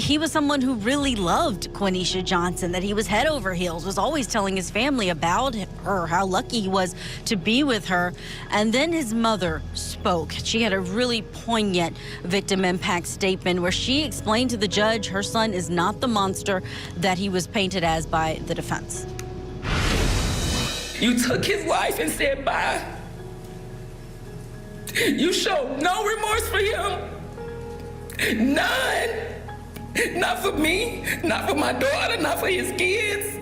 he was someone who really loved Quaneesha Johnson, that he was head over heels, was always telling his family about her, how lucky he was to be with her. And then his mother spoke. She had a really poignant victim impact statement where she explained to the judge her son is not the monster that he was painted as by the defense. You took his life and said bye. You showed no remorse for him. None. Not for me, not for my daughter, not for his kids.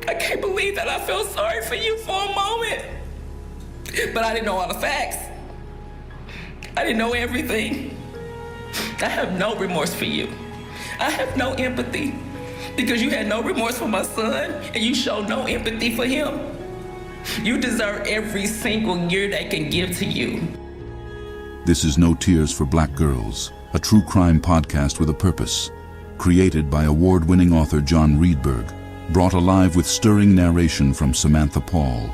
I can't believe that I felt sorry for you for a moment. But I didn't know all the facts. I didn't know everything. I have no remorse for you. I have no empathy because you had no remorse for my son and you showed no empathy for him. You deserve every single year they can give to you. This is No Tears for Black Girls, a true crime podcast with a purpose. Created by award-winning author John Reedberg. Brought alive with stirring narration from Samantha Paul.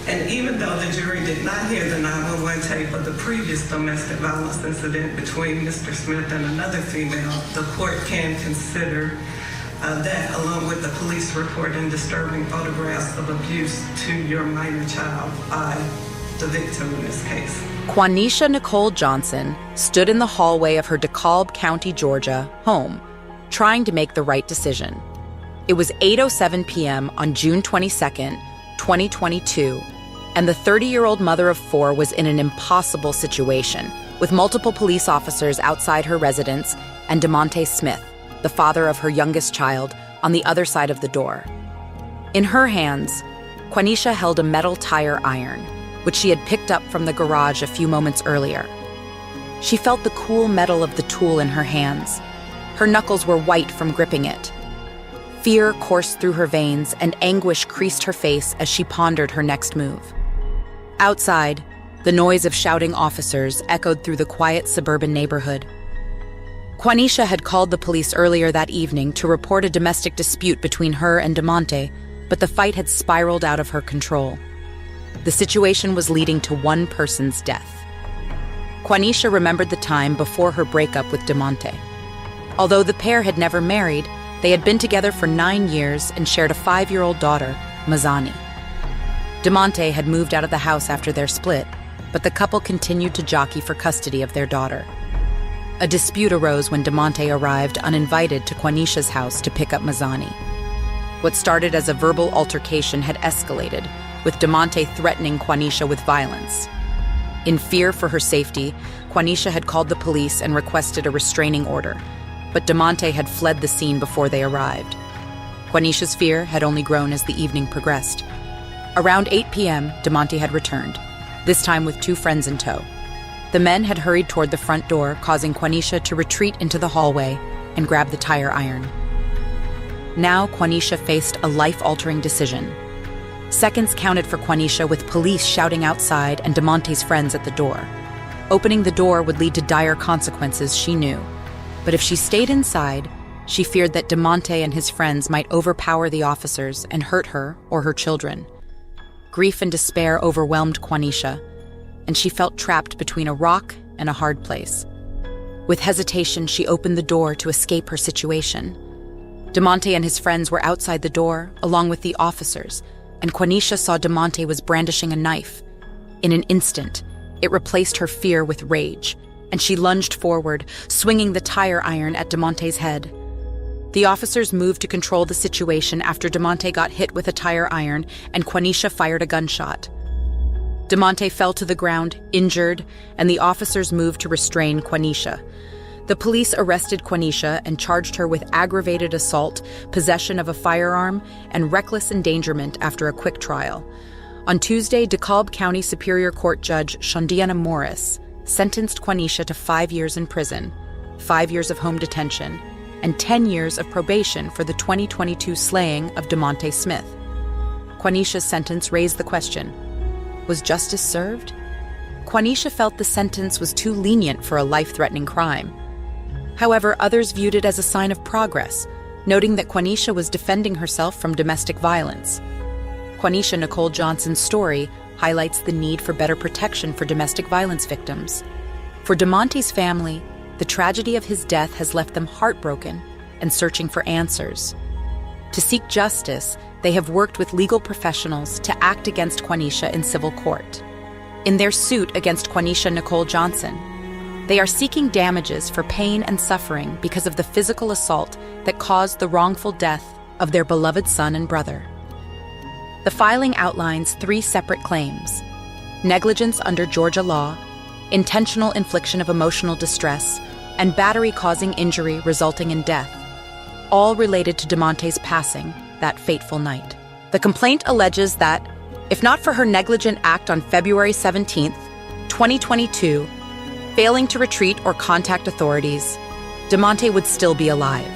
And even though the jury did not hear the 911 tape of the previous domestic violence incident between Mr. Smith and another female, the court can consider that, along with the police report and disturbing photographs of abuse to your minor child by the victim in this case. Quaneesha Nicole Johnson stood in the hallway of her DeKalb County, Georgia, home, trying to make the right decision. It was 8:07 p.m. on June 22nd, 2022, and the 30-year-old mother of four was in an impossible situation, with multiple police officers outside her residence and Demonte Smith, the father of her youngest child, on the other side of the door. In her hands, Quaneesha held a metal tire iron, which she had picked up from the garage a few moments earlier. She felt the cool metal of the tool in her hands. Her knuckles were white from gripping it. Fear coursed through her veins and anguish creased her face as she pondered her next move. Outside, the noise of shouting officers echoed through the quiet suburban neighborhood. Quaneesha had called the police earlier that evening to report a domestic dispute between her and Demonte, but the fight had spiraled out of her control. The situation was leading to one person's death. Quaneesha remembered the time before her breakup with Demonte. Although the pair had never married, they had been together for 9 years and shared a 5-year-old daughter, Mazzani. Demonte had moved out of the house after their split, but the couple continued to jockey for custody of their daughter. A dispute arose when Demonte arrived uninvited to Quaneesha's house to pick up Mazzani. What started as a verbal altercation had escalated, with Demonte threatening Quaneesha with violence. In fear for her safety, Quaneesha had called the police and requested a restraining order, but Demonte had fled the scene before they arrived. Quaneesha's fear had only grown as the evening progressed. Around 8 p.m., Demonte had returned, this time with 2 friends in tow. The men had hurried toward the front door, causing Quaneesha to retreat into the hallway and grab the tire iron. Now Quaneesha faced a life-altering decision. Seconds counted for Quaneesha with police shouting outside and Demonte's friends at the door. Opening the door would lead to dire consequences, she knew. But if she stayed inside, she feared that Demonte and his friends might overpower the officers and hurt her or her children. Grief and despair overwhelmed Quaneesha, and she felt trapped between a rock and a hard place. With hesitation, she opened the door to escape her situation. Demonte and his friends were outside the door, along with the officers, and Quaneesha saw Demonte was brandishing a knife. In an instant, it replaced her fear with rage, and she lunged forward, swinging the tire iron at Demonte's head. The officers moved to control the situation after Demonte got hit with a tire iron and Quaneesha fired a gunshot. Demonte fell to the ground, injured, and the officers moved to restrain Quaneesha. The police arrested Quaneesha and charged her with aggravated assault, possession of a firearm, and reckless endangerment after a quick trial. On Tuesday, DeKalb County Superior Court Judge Shondiana Morris sentenced Quaneesha to 5 years in prison, 5 years of home detention, and 10 years of probation for the 2022 slaying of Demonte Smith. Quaneesha's sentence raised the question, was justice served? Quaneesha felt the sentence was too lenient for a life-threatening crime. However, others viewed it as a sign of progress, noting that Quaneesha was defending herself from domestic violence. Quaneesha Nicole Johnson's story highlights the need for better protection for domestic violence victims. For Demonte's family, the tragedy of his death has left them heartbroken and searching for answers. To seek justice, they have worked with legal professionals to act against Quaneesha in civil court. In their suit against Quaneesha Nicole Johnson, they are seeking damages for pain and suffering because of the physical assault that caused the wrongful death of their beloved son and brother. The filing outlines 3 separate claims: negligence under Georgia law, intentional infliction of emotional distress, and battery causing injury resulting in death, all related to Demonte's passing that fateful night. The complaint alleges that, if not for her negligent act on February 17, 2022, failing to retreat or contact authorities, Demonte would still be alive.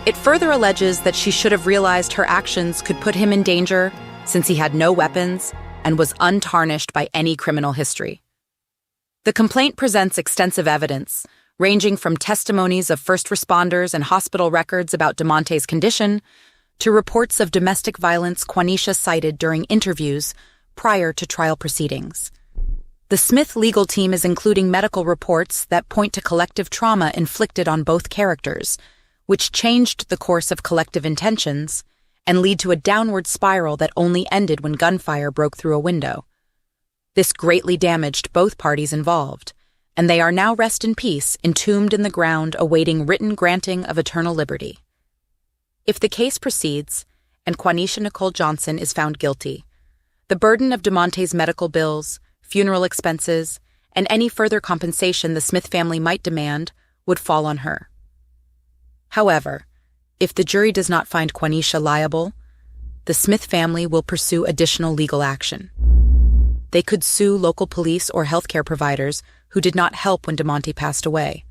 It further alleges that she should have realized her actions could put him in danger since he had no weapons and was untarnished by any criminal history. The complaint presents extensive evidence, ranging from testimonies of first responders and hospital records about Demonte's condition to reports of domestic violence Quaneesha cited during interviews prior to trial proceedings. The Smith legal team is including medical reports that point to collective trauma inflicted on both characters, which changed the course of collective intentions and lead to a downward spiral that only ended when gunfire broke through a window. This greatly damaged both parties involved, and they are now rest in peace, entombed in the ground awaiting written granting of eternal liberty. If the case proceeds, and Quaneesha Nicole Johnson is found guilty, the burden of Demonte's medical bills, funeral expenses, and any further compensation the Smith family might demand would fall on her. However, if the jury does not find Quaneesha liable, the Smith family will pursue additional legal action. They could sue local police or healthcare providers who did not help when Demonte passed away.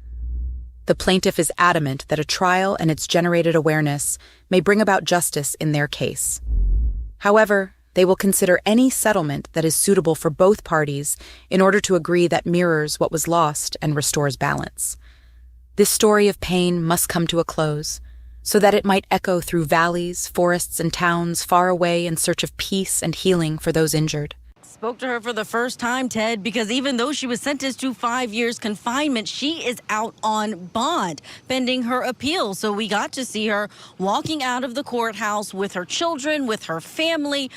The plaintiff is adamant that a trial and its generated awareness may bring about justice in their case. However, they will consider any settlement that is suitable for both parties in order to agree that mirrors what was lost and restores balance. This story of pain must come to a close, so that it might echo through valleys, forests, and towns far away in search of peace and healing for those injured. Spoke to her for the first time, Ted, because even though she was sentenced to 5 years confinement, she is out on bond pending her appeal. So we got to see her walking out of the courthouse with her children, with her family.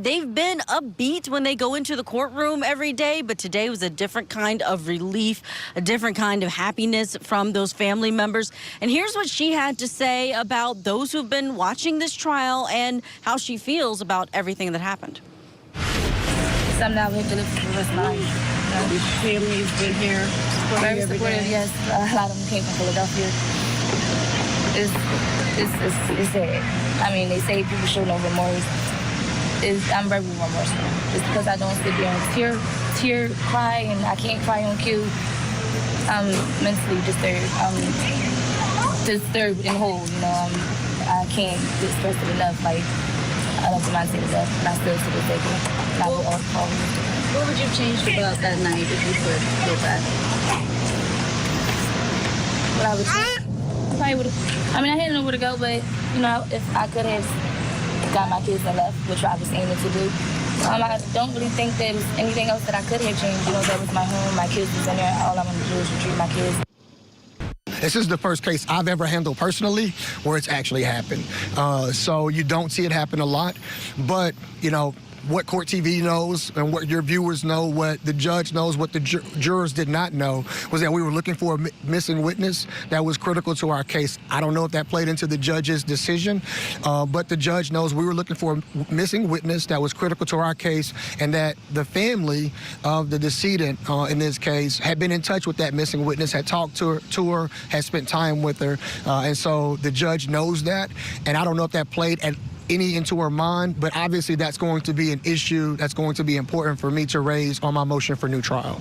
They've been upbeat when they go into the courtroom every day, but today was a different kind of relief, a different kind of happiness from those family members. And here's what she had to say about those who've been watching this trial and how she feels about everything that happened. Something I went to live for the rest of my life. Your family's been here Very supportive, yes. A lot of them came from Philadelphia. It's sad. I mean, they say people show no remorse. I'm very remorseful. Just because I don't sit there and cry, and I can't cry on cue. I'm mentally disturbed. I'm disturbed and whole, you know. I can't express it enough. Like, I love Demonte to death, and I still to this day. What would you change about that night if you could go back? What I would change? Probably would have. I mean, I didn't know where to go, but you know, if I could have got my kids and left, which I was aiming to do. I don't really think there was anything else that I could have changed. You know, that was my home. My kids was in there. All I wanted to do was retrieve my kids. This is the first case I've ever handled personally where it's actually happened. So you don't see it happen a lot, but you know, what Court TV knows and what your viewers know, what the judge knows, what the jurors did not know, was that we were looking for a missing witness that was critical to our case. I don't know if that played into the judge's decision, but the judge knows we were looking for a missing witness that was critical to our case, and that the family of the decedent in this case had been in touch with that missing witness, had talked to her, had spent time with her, and so the judge knows that, and I don't know if that played any into her mind, but obviously that's going to be an issue that's going to be important for me to raise on my motion for new trial.